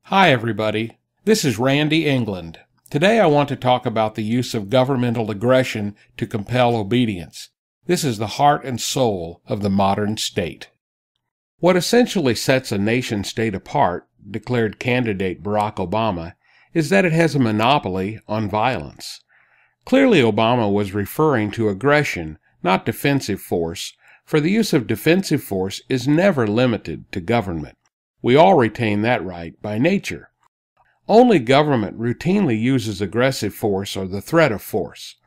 Hi everybody, this is Randy England. Today I want to talk about the use of governmental aggression to compel obedience. This is the heart and soul of the modern state. What essentially sets a nation-state apart, declared candidate Barack Obama, is that it has a monopoly on violence. Clearly Obama was referring to aggression, not defensive force, for the use of defensive force is never limited to government. We all retain that right by nature. Only government routinely uses aggressive force or the threat of force.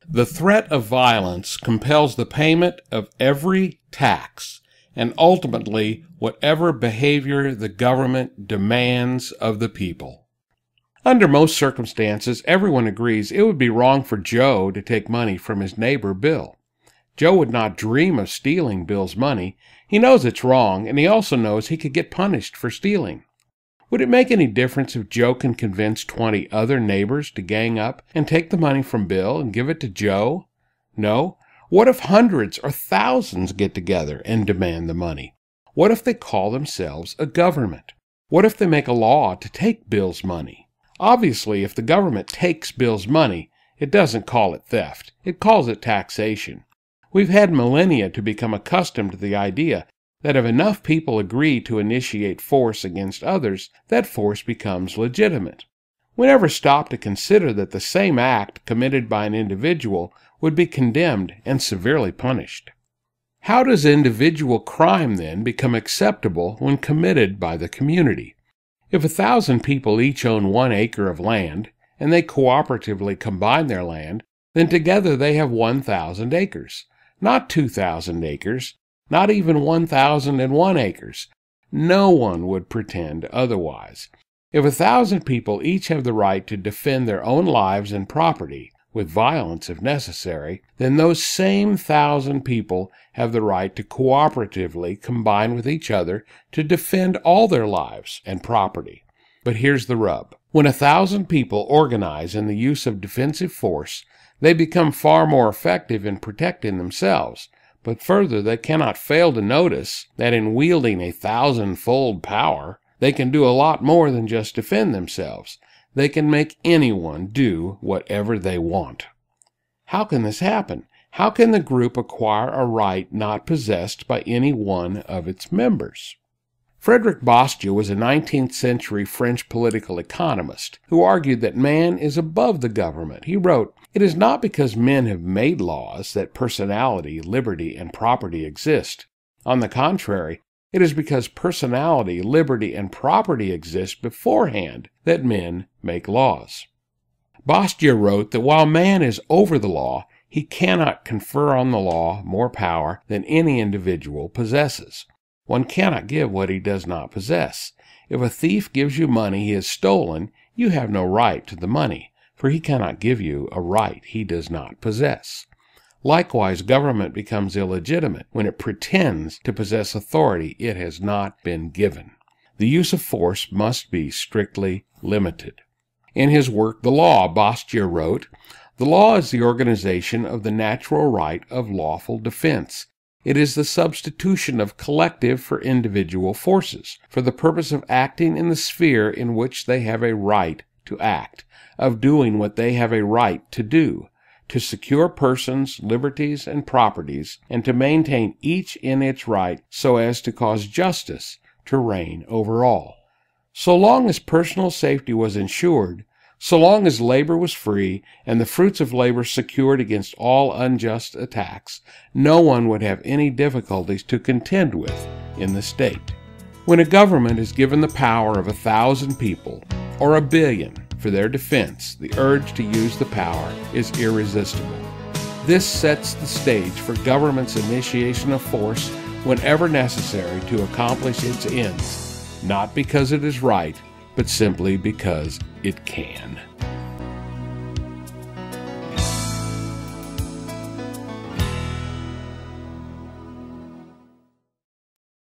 The threat of violence compels the payment of every tax and ultimately whatever behavior the government demands of the people. Under most circumstances, everyone agrees it would be wrong for Joe to take money from his neighbor Bill. Joe would not dream of stealing Bill's money. He knows it's wrong, and he also knows he could get punished for stealing. Would it make any difference if Joe can convince 20 other neighbors to gang up and take the money from Bill and give it to Joe? No. What if hundreds or thousands get together and demand the money? What if they call themselves a government? What if they make a law to take Bill's money? Obviously, if the government takes Bill's money, it doesn't call it theft. It calls it taxation. We've had millennia to become accustomed to the idea that if enough people agree to initiate force against others, that force becomes legitimate. We never stop to consider that the same act committed by an individual would be condemned and severely punished. How does individual crime then become acceptable when committed by the community? If 1,000 people each own 1 acre of land, and they cooperatively combine their land, then together they have 1,000 acres. Not 2,000 acres, not even 1,001 acres. No one would pretend otherwise. If 1,000 people each have the right to defend their own lives and property, with violence if necessary, then those same 1,000 people have the right to cooperatively combine with each other to defend all their lives and property. But here's the rub. When 1,000 people organize in the use of defensive force, they become far more effective in protecting themselves, but further they cannot fail to notice that in wielding a 1,000-fold power, they can do a lot more than just defend themselves. They can make anyone do whatever they want. How can this happen? How can the group acquire a right not possessed by any one of its members? Frederick Bastiat was a 19th century French political economist who argued that man is above the government. He wrote, "It is not because men have made laws that personality, liberty, and property exist. On the contrary, it is because personality, liberty, and property exist beforehand that men make laws." Bastiat wrote that while man is over the law, he cannot confer on the law more power than any individual possesses. One cannot give what he does not possess. If a thief gives you money he has stolen, you have no right to the money, for he cannot give you a right he does not possess. Likewise, government becomes illegitimate when it pretends to possess authority it has not been given. The use of force must be strictly limited. In his work, The Law, Bastiat wrote, "The law is the organization of the natural right of lawful defense. It is the substitution of collective for individual forces, for the purpose of acting in the sphere in which they have a right to act, of doing what they have a right to do, to secure persons, liberties, and properties, and to maintain each in its right so as to cause justice to reign over all. So long as personal safety was ensured, so long as labor was free and the fruits of labor secured against all unjust attacks, no one would have any difficulties to contend with in the state. When a government is given the power of 1,000 people, or 1 billion, for their defense, the urge to use the power is irresistible. This sets the stage for government's initiation of force whenever necessary to accomplish its ends, not because it is right, but simply because it can."